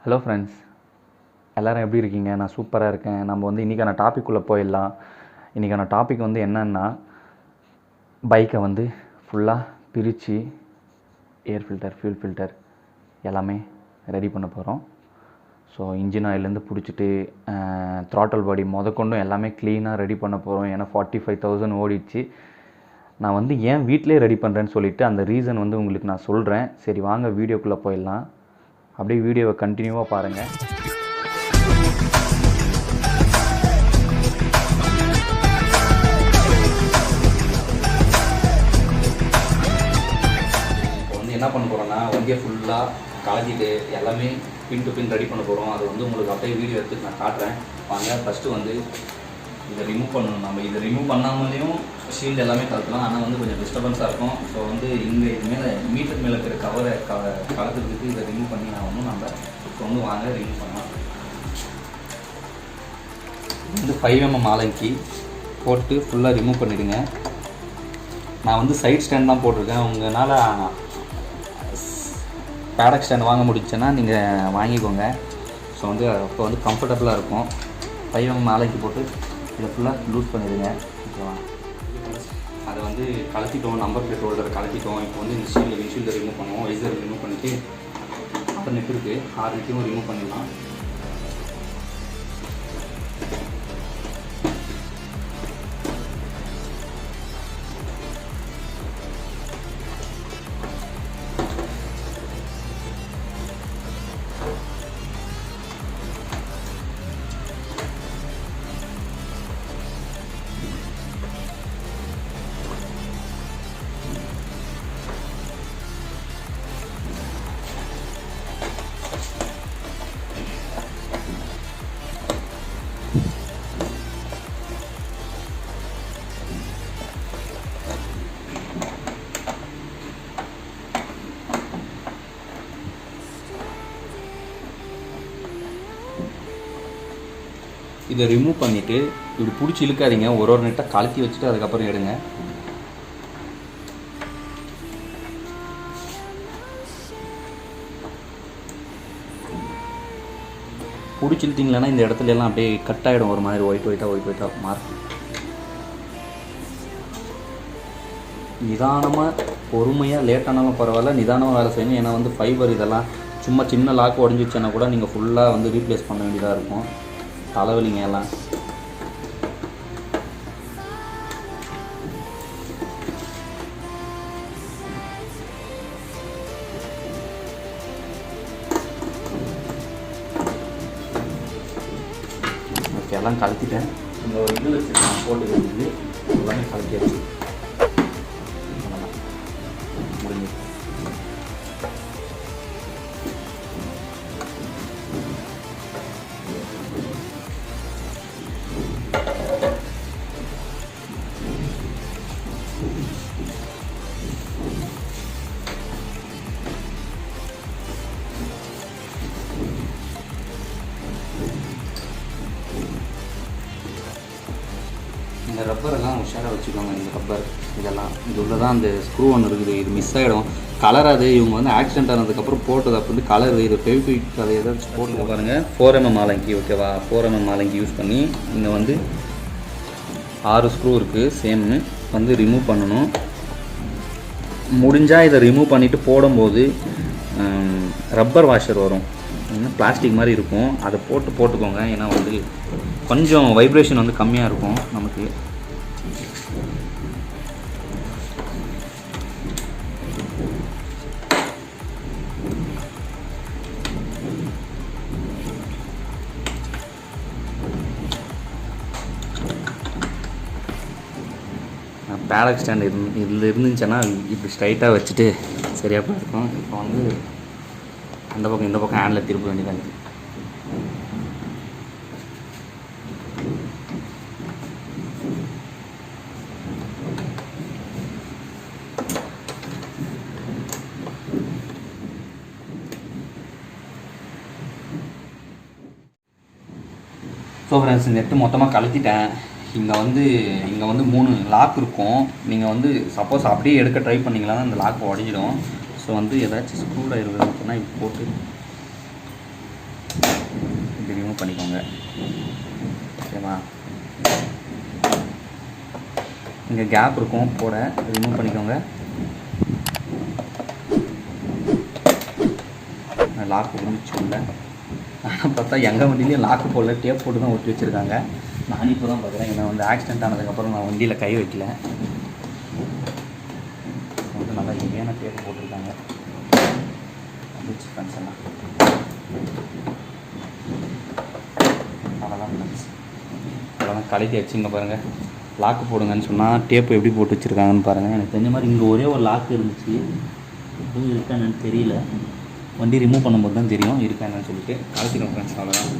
Hello friends, எல்லோரும் எப்படி இருக்கீங்க? நான் சூப்பராக இருக்கேன். நம்ம வந்து இன்றைக்கான டாப்பிக்குள்ளே போயிடலாம். இன்றைக்கான டாபிக் வந்து என்னென்னா, பைக்கை வந்து ஃபுல்லாக பிரித்து ஏர் ஃபில்டர், ஃபியூல் ஃபில்டர் எல்லாமே ரெடி பண்ண போகிறோம். ஸோ இன்ஜின் ஆயிலேருந்து பிடிச்சிட்டு த்ராட்டல் பாடி முதற்கொண்டும் எல்லாமே க்ளீனாக ரெடி பண்ண போகிறோம். ஏன்னா 45,000 ஓடிடுச்சு. நான் வந்து ஏன் வீட்டிலே ரெடி பண்ணுறேன்னு சொல்லிவிட்டு அந்த ரீசன் வந்து உங்களுக்கு நான் சொல்கிறேன். சரி வாங்க வீடியோக்குள்ளே போயிடலாம். அப்படியே வீடியோவை கண்டினியூவாக பாருங்கள். இப்போ வந்து என்ன பண்ண போகிறோன்னா, வண்டியை ஃபுல்லாக கலக்கிட்டு எல்லாமே பின் டு பின் ரெடி பண்ண போகிறோம். அது வந்து உங்களுக்கு அப்படியே வீடியோ எடுத்து நான் காட்டுறேன். வாங்க. ஃபஸ்ட்டு வந்து இதை ரிமூவ் பண்ணணும். நம்ம இதை ரிமூவ் பண்ணாமலேயும் ஷீல்டு எல்லாமே கலக்கலாம். ஆனால் வந்து கொஞ்சம் டிஸ்டர்பன்ஸாக இருக்கும். ஸோ வந்து இங்கே இது மேலே மீட்டர் மேலே இருக்கிற கவரை கலக்கிறதுக்கு இதை ரிமூவ் பண்ணி ஆகணும். நம்ம இப்போ வந்து வாங்க ரிமூவ் பண்ணலாம். வந்து 5mm ஆலங்கி போட்டு ஃபுல்லாக ரிமூவ் பண்ணிவிடுங்க. நான் வந்து சைட் ஸ்டாண்ட் தான் போட்டிருக்கேன். உங்களால் பேடக் ஸ்டாண்ட் வாங்க முடிச்சுன்னா நீங்கள் வாங்கிக்கோங்க. ஸோ வந்து அப்போ வந்து கம்ஃபர்டபுளாக இருக்கும். 5mm ஆலங்கி போட்டு இதை ஃபுல்லாக லூஸ் பண்ணிடுங்க. ஓகேவா? அதை வந்து கலத்திட்டோம். Number plate ஹோல்டரை கலத்திட்டோம். இப்போ வந்து இந்த விண்ட்ஷீல்டை ரிமூவ் பண்ணுவோம். வைசரை ரிமூவ் பண்ணிவிட்டு அப்புறம் நெக் இருக்குது 6 நெக்கையும் ரிமூவ் பண்ணிடலாம். இதை ரிமூவ் பண்ணிவிட்டு இப்படி பிடிச்சி இழுக்காதீங்க. ஒரு நெட்டாக கலத்தி வச்சுட்டு அதுக்கப்புறம் எடுங்க. பிடிச்சி இழுத்திங்களேன்னா இந்த இடத்துல எல்லாம் அப்படியே கட் ஆகிடும். ஒரு மாதிரி ஒயிட் ஒயிட்டாக மார்க். நிதானமாக பொறுமையாக லேட்டானாலும் பரவாயில்ல, நிதானமாக வேலை செய்யணும். ஏன்னா வந்து ஃபைபர் இதெல்லாம் சும்மா சின்ன லாக் உடஞ்சிச்சுன்னா கூட நீங்கள் ஃபுல்லாக வந்து ரீப்ளேஸ் பண்ண வேண்டியதாக இருக்கும். தலைவலிங்க எல்லாம். ஓகே, எல்லாம் கலத்திட்டேன். இந்த ஒரு இது வச்சுருக்கேன் போட்டு வச்சுது எல்லாமே கலத்தியாச்சு. முடிஞ்சு. இந்த ரப்பரெல்லாம் உஷாராக வச்சுக்கோங்க. இந்த ரப்பர் இதெல்லாம் இது உள்ள தான் அந்த ஸ்க்ரூ ஒன்று இருக்குது. இது மிஸ் ஆகிடும். கலர் அது இவங்க வந்து ஆக்சிடென்ட் ஆனதுக்கப்புறம் போட்டது. அப்போ வந்து கலர் இது ஃபெவிக்விக் அதை ஏதாச்சும் போட்டு பாருங்கள். 4mm ஆலங்கி. ஓகேவா? 4mm ஆலங்கி யூஸ் பண்ணி இங்கே வந்து 6 ஸ்க்ரூ இருக்குது. சேம்னு வந்து ரிமூவ் பண்ணணும். முடிஞ்சால் இதை ரிமூவ் பண்ணிவிட்டு போடும்போது ரப்பர் வாஷர் வரும். பிளாஸ்டிக் மாதிரி இருக்கும். அதை போட்டுக்கோங்க. ஏன்னா வந்து கொஞ்சம் வைப்ரேஷன் வந்து கம்மியாக இருக்கும் நமக்கு. பேடக் ஸ்டாண்ட் இதில் இருந்துச்சுன்னா இப்படி ஸ்ட்ரைட்டாக வச்சுட்டு சரியாக இருக்கும். இப்போ வந்து அந்த பக்கம் இந்த பக்கம் ஹேண்டில் திருப்ப வேண்டியதாக இருக்குது. ஸோ ஃப்ரெண்ட்ஸ், நெட்டு மொத்தமாக கலத்திட்டேன். இங்கே வந்து 3 லாக் இருக்கும். நீங்கள் வந்து சப்போஸ் அப்படியே எடுக்க ட்ரை பண்ணிங்கன்னா அந்த லாக் உடஞ்சிடும். ஸோ வந்து ஏதாச்சும் ஸ்க்ரூ ட்ரைவர் இருந்துச்சுன்னா இப்போ போட்டு ரிமூவ் பண்ணிக்கோங்க. ஓகேவா? இங்கே கேப் இருக்கும் போட, ரிமூவ் பண்ணிக்கோங்க. லாக்கு முடிச்சு உள்ள. ஆனால் பார்த்தா எங்கள் வண்டியிலையும் லாக்கு போடல, டேப் போட்டு தான் ஒட்டி வச்சுருக்காங்க. நான் இப்போ தான் பார்க்குறேன். ஏன்னா வந்து ஆக்சிடென்ட் ஆனதுக்கப்புறம் நான் வண்டியில் கை வைக்கல. வந்து நல்லா ஹெவியான டேப் போட்டிருக்காங்க. வந்துச்சு ஃப்ரெண்ட்ஸ் எல்லாம். அவ்வளோதான் ஃப்ரெண்ட்ஸ், அவ்வளோதான் கலக்கி வச்சுங்க. பாருங்கள், லாக்கு போடுங்கன்னு சொன்னால் டேப்பு எப்படி போட்டு வச்சுருக்காங்கன்னு பாருங்கள். எனக்கு தெரிஞ்ச மாதிரி இங்கே ஒரே ஒரு லாக்கு இருந்துச்சு, இதுவும் இருக்கா என்னன்னு தெரியல. வண்டி ரிமூவ் பண்ணும்போது தான் தெரியும் இருக்கா என்னன்னு சொல்லிட்டு. கலத்திடும் ஃப்ரெண்ட்ஸ், அவ்வளோதான்.